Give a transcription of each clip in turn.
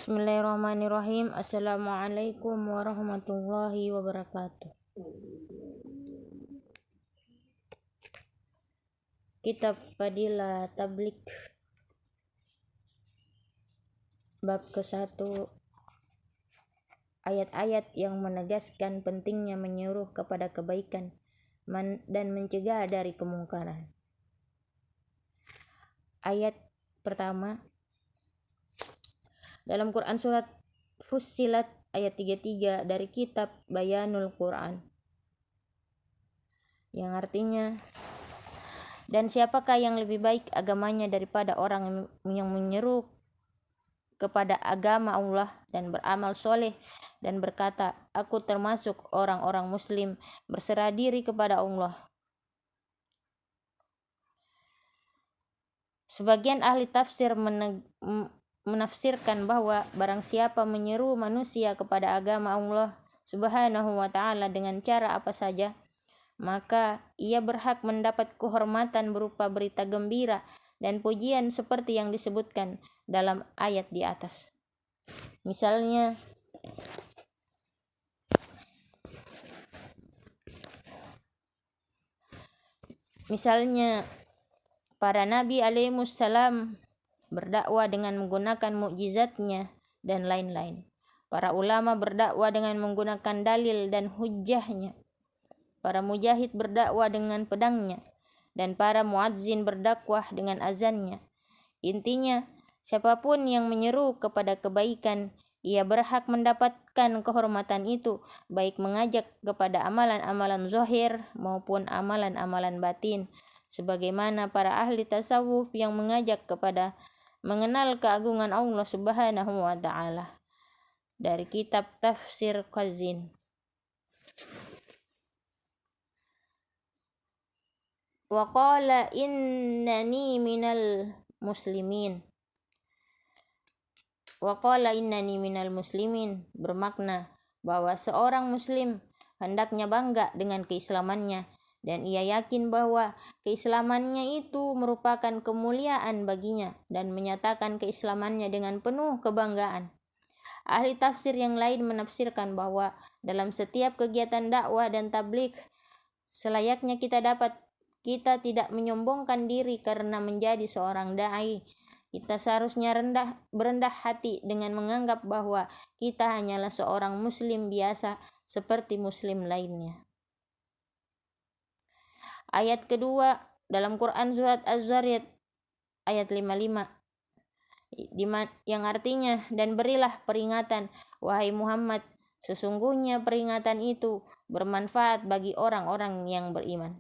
Bismillahirrahmanirrahim. Assalamualaikum warahmatullahi wabarakatuh. Kitab Fadilah Tabligh bab ke-1, ayat-ayat yang menegaskan pentingnya menyuruh kepada kebaikan dan mencegah dari kemungkaran. Ayat pertama dalam Quran surat Fussilat ayat 33 dari kitab Bayanul Quran, yang artinya, dan siapakah yang lebih baik agamanya daripada orang yang menyeru kepada agama Allah dan beramal soleh dan berkata, aku termasuk orang-orang muslim, berserah diri kepada Allah. Sebagian ahli tafsir menafsirkan bahwa barang siapa menyeru manusia kepada agama Allah Subhanahu wa ta'ala dengan cara apa saja, maka ia berhak mendapat kehormatan berupa berita gembira dan pujian seperti yang disebutkan dalam ayat di atas. Misalnya para nabi alaihissalam berdakwah dengan menggunakan mukjizatnya dan lain-lain. Para ulama berdakwah dengan menggunakan dalil dan hujjahnya. Para mujahid berdakwah dengan pedangnya, dan para muadzin berdakwah dengan azannya. Intinya, siapapun yang menyeru kepada kebaikan, ia berhak mendapatkan kehormatan itu, baik mengajak kepada amalan-amalan zahir maupun amalan-amalan batin, sebagaimana para ahli tasawuf yang mengajak kepada mengenal keagungan Allah Subhanahu wa ta'ala. Dari kitab Tafsir Qazin. Wa qala innani minal muslimin. Wa qala innani minal muslimin bermakna bahwa seorang muslim hendaknya bangga dengan keislamannya, dan ia yakin bahwa keislamannya itu merupakan kemuliaan baginya, dan menyatakan keislamannya dengan penuh kebanggaan. Ahli tafsir yang lain menafsirkan bahwa dalam setiap kegiatan dakwah dan tabligh, selayaknya kita tidak menyombongkan diri karena menjadi seorang da'i. Kita seharusnya berendah hati dengan menganggap bahwa kita hanyalah seorang muslim biasa seperti muslim lainnya. Ayat kedua dalam Quran surat Az-Zariyat ayat 55, yang artinya, dan berilah peringatan wahai Muhammad, sesungguhnya peringatan itu bermanfaat bagi orang-orang yang beriman.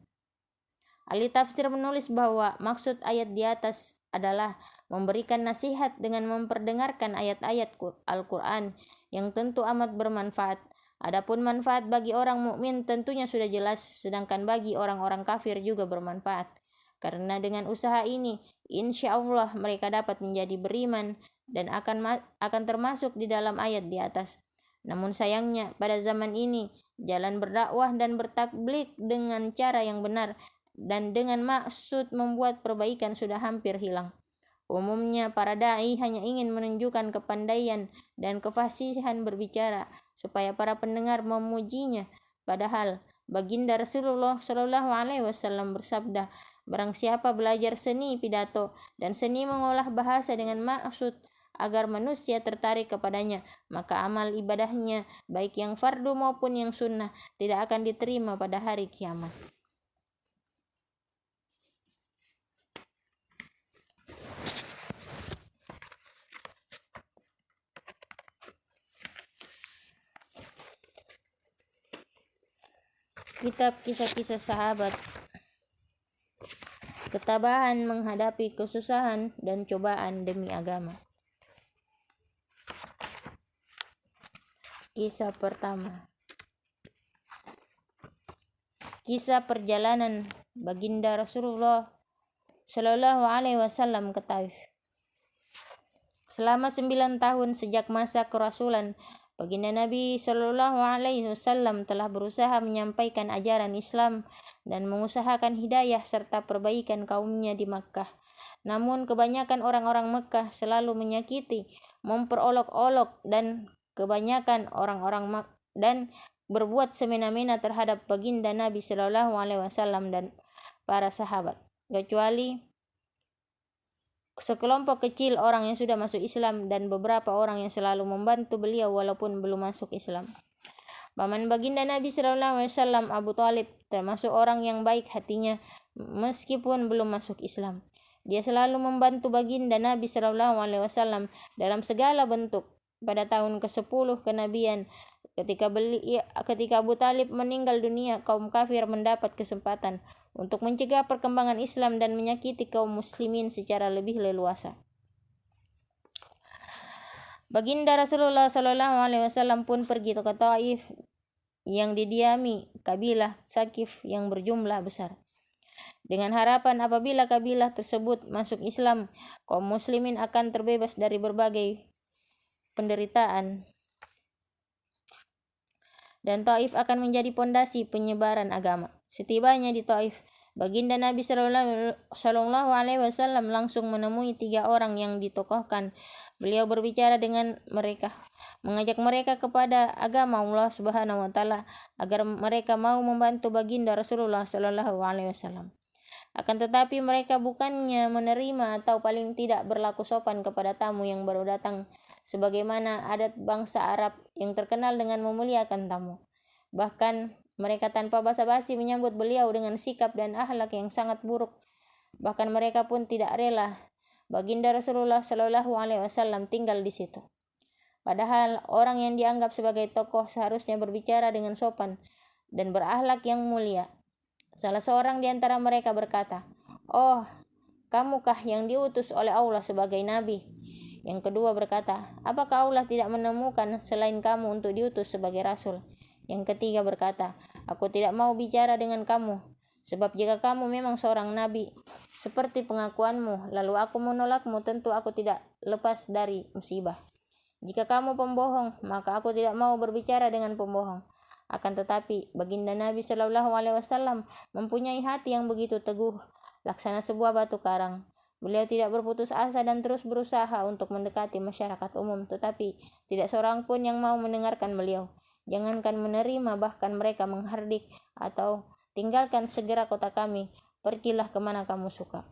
Ahli tafsir menulis bahwa maksud ayat di atas adalah memberikan nasihat dengan memperdengarkan ayat-ayat Al-Quran yang tentu amat bermanfaat. Adapun manfaat bagi orang mukmin tentunya sudah jelas, sedangkan bagi orang-orang kafir juga bermanfaat. Karena dengan usaha ini, insya Allah mereka dapat menjadi beriman dan akan termasuk di dalam ayat di atas. Namun sayangnya pada zaman ini, jalan berdakwah dan bertabligh dengan cara yang benar dan dengan maksud membuat perbaikan sudah hampir hilang. Umumnya para da'i hanya ingin menunjukkan kepandaian dan kefasihan berbicara supaya para pendengar memujinya, padahal baginda Rasulullah Shallallahu Alaihi Wasallam bersabda, barang siapa belajar seni pidato dan seni mengolah bahasa dengan maksud agar manusia tertarik kepadanya, maka amal ibadahnya baik yang fardu maupun yang sunnah tidak akan diterima pada hari kiamat. Kitab Kisah-Kisah Sahabat. Ketabahan menghadapi kesusahan dan cobaan demi agama. Kisah pertama. Kisah perjalanan baginda Rasulullah Shallallahu Alaihi Wasallam ke Taif. Selama 9 tahun sejak masa kerasulan, baginda Nabi Shallallahu Alaihi Wasallam telah berusaha menyampaikan ajaran Islam dan mengusahakan hidayah serta perbaikan kaumnya di Makkah. Namun kebanyakan orang-orang Mekah selalu menyakiti, memperolok-olok dan kebanyakan orang-orang dan berbuat semena-mena terhadap baginda Nabi Shallallahu Alaihi Wasallam dan para sahabat, kecuali sekelompok kecil orang yang sudah masuk Islam dan beberapa orang yang selalu membantu beliau walaupun belum masuk Islam. Paman baginda Nabi Shallallahu Alaihi Wasallam, Abu Thalib, termasuk orang yang baik hatinya meskipun belum masuk Islam. Dia selalu membantu baginda Nabi Shallallahu Alaihi Wasallam dalam segala bentuk. Pada tahun ke-10 kenabian, ketika Abu Thalib meninggal dunia, kaum kafir mendapat kesempatan untuk mencegah perkembangan Islam dan menyakiti kaum muslimin secara lebih leluasa. Baginda Rasulullah Shallallahu Alaihi Wasallam pun pergi ke Taif yang didiami kabilah Sakif yang berjumlah besar, dengan harapan apabila kabilah tersebut masuk Islam, kaum muslimin akan terbebas dari berbagai penderitaan dan Taif akan menjadi pondasi penyebaran agama. Setibanya di Taif, baginda Nabi Shallallahu Alaihi Wasallam langsung menemui 3 orang yang ditokohkan. Beliau berbicara dengan mereka, mengajak mereka kepada agama Allah Subhanahu Wa Taala agar mereka mau membantu baginda Rasulullah Shallallahu Alaihi Wasallam. Akan tetapi mereka bukannya menerima atau paling tidak berlaku sopan kepada tamu yang baru datang, sebagaimana adat bangsa Arab yang terkenal dengan memuliakan tamu. Bahkan mereka tanpa basa-basi menyambut beliau dengan sikap dan akhlak yang sangat buruk. Bahkan mereka pun tidak rela baginda Rasulullah Shallallahu Alaihi Wasallam tinggal di situ. Padahal orang yang dianggap sebagai tokoh seharusnya berbicara dengan sopan dan berakhlak yang mulia. Salah seorang di antara mereka berkata, "Oh, kamukah yang diutus oleh Allah sebagai nabi?" Yang kedua berkata, "Apakah Allah tidak menemukan selain kamu untuk diutus sebagai rasul?" Yang ketiga berkata, "Aku tidak mau bicara dengan kamu, sebab jika kamu memang seorang nabi seperti pengakuanmu, lalu aku menolakmu, tentu aku tidak lepas dari musibah. Jika kamu pembohong, maka aku tidak mau berbicara dengan pembohong." Akan tetapi baginda Nabi Shallallahu Alaihi Wasallam mempunyai hati yang begitu teguh, laksana sebuah batu karang. Beliau tidak berputus asa dan terus berusaha untuk mendekati masyarakat umum, tetapi tidak seorang pun yang mau mendengarkan beliau. Jangankan menerima, bahkan mereka menghardik atau tinggalkan segera kota kami, pergilah kemana kamu suka.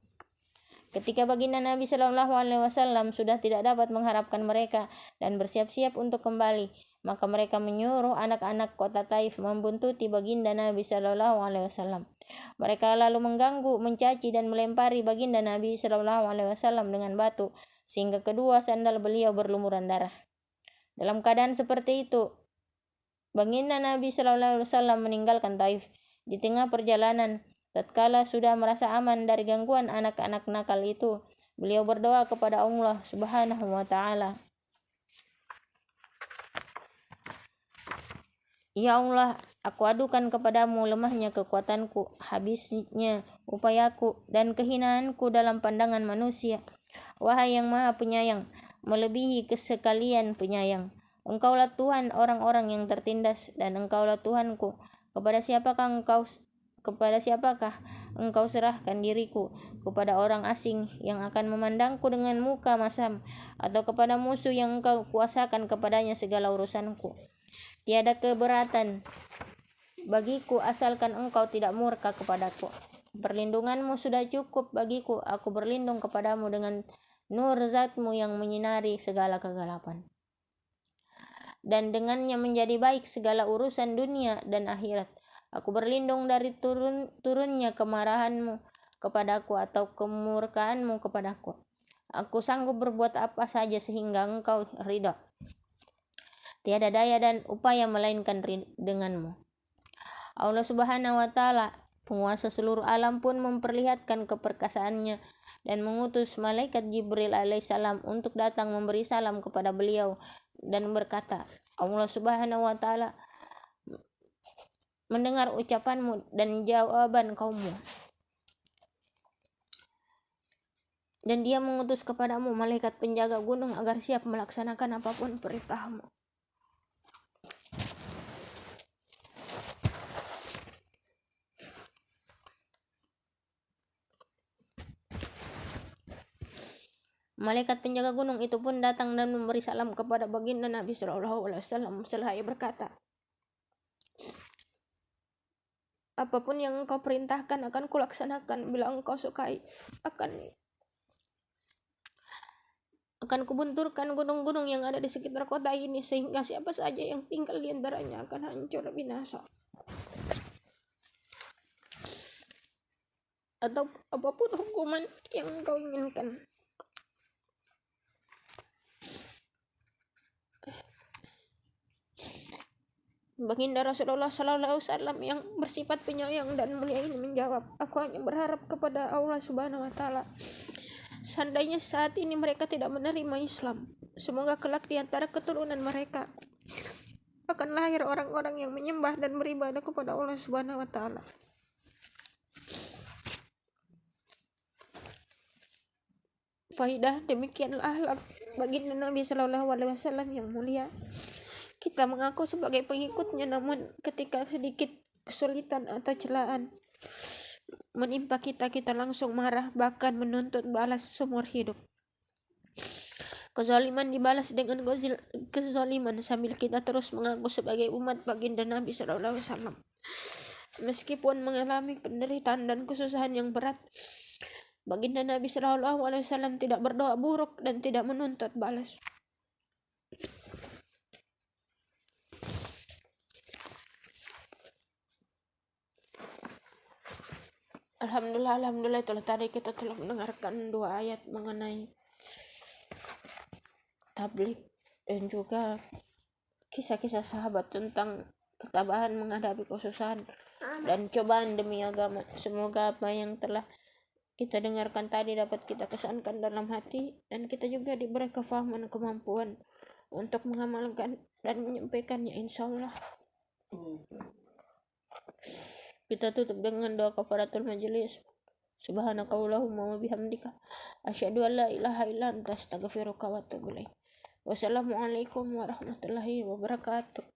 Ketika baginda Nabi Shallallahu Alaihi Wasallam sudah tidak dapat mengharapkan mereka dan bersiap-siap untuk kembali, maka mereka menyuruh anak-anak kota Taif membuntuti baginda Nabi Shallallahu Alaihi Wasallam. Mereka lalu mengganggu, mencaci dan melempari baginda Nabi Shallallahu Alaihi Wasallam dengan batu, sehingga kedua sandal beliau berlumuran darah. Dalam keadaan seperti itu, baginda Nabi Shallallahu Alaihi Wasallam meninggalkan Taif. Di tengah perjalanan, tatkala sudah merasa aman dari gangguan anak-anak nakal itu, beliau berdoa kepada Allah Subhanahu wa Ta'ala, "Ya Allah, aku adukan kepadamu lemahnya kekuatanku, habisnya upayaku, dan kehinaanku dalam pandangan manusia. Wahai yang maha penyayang, melebihi kesekalian penyayang, Engkaulah Tuhan orang-orang yang tertindas, dan Engkaulah Tuhanku. Kepada siapakah engkau serahkan diriku? Kepada orang asing yang akan memandangku dengan muka masam, atau kepada musuh yang engkau kuasakan kepadanya segala urusanku? Tiada keberatan bagiku asalkan engkau tidak murka kepadaku. Perlindunganmu sudah cukup bagiku, aku berlindung kepadamu dengan nur zatmu yang menyinari segala kegelapan, dan dengannya menjadi baik segala urusan dunia dan akhirat. Aku berlindung dari turunnya kemarahanmu kepadaku atau kemurkaanmu kepadaku. Aku sanggup berbuat apa saja sehingga engkau ridha. Tiada daya dan upaya melainkan denganmu." Allah Subhanahu wa Ta'ala, penguasa seluruh alam, pun memperlihatkan keperkasaannya dan mengutus malaikat Jibril alaihissalam untuk datang memberi salam kepada beliau dan berkata, "Allah Subhanahu wa Ta'ala mendengar ucapanmu dan jawaban kaummu, dan dia mengutus kepadamu malaikat penjaga gunung agar siap melaksanakan apapun perintahmu." Malaikat penjaga gunung itu pun datang dan memberi salam kepada baginda Nabi SAW. Setelah ia berkata, apapun yang engkau perintahkan akan kulaksanakan. Bila engkau sukai, akan kubunturkan gunung-gunung yang ada di sekitar kota ini, sehingga siapa saja yang tinggal di antaranya akan hancur binasa. Atau apapun hukuman yang engkau inginkan. Baginda Rasulullah SAW yang bersifat penyayang dan mulia ini menjawab, aku hanya berharap kepada Allah Subhanahu wa Ta'ala. Seandainya saat ini mereka tidak menerima Islam, semoga kelak di antara keturunan mereka akan lahir orang-orang yang menyembah dan beribadah kepada Allah Subhanahu wa Ta'ala. Faidah, demikianlah akhlak baginda Nabi SAW yang mulia. Kita mengaku sebagai pengikutnya, namun ketika sedikit kesulitan atau celaan menimpa kita langsung marah, bahkan menuntut balas seumur hidup. Kezaliman dibalas dengan kezaliman sambil kita terus mengaku sebagai umat baginda Nabi SAW. Meskipun mengalami penderitaan dan kesusahan yang berat, baginda Nabi SAW tidak berdoa buruk dan tidak menuntut balas. Alhamdulillah itulah tadi kita telah mendengarkan 2 ayat mengenai tabligh dan juga kisah-kisah sahabat tentang ketabahan menghadapi kesusahan dan cobaan demi agama. Semoga apa yang telah kita dengarkan tadi dapat kita kesankan dalam hati dan kita juga diberi kefahaman kemampuan untuk mengamalkan dan menyampaikannya, insyaallah. Kita tutup dengan doa kafaratul majelis. Subhanakallahumma wa bihamdika asyhadu an la ilaha illa anta astaghfiruka wa atubu ilaik. Wassalamualaikum warahmatullahi wabarakatuh.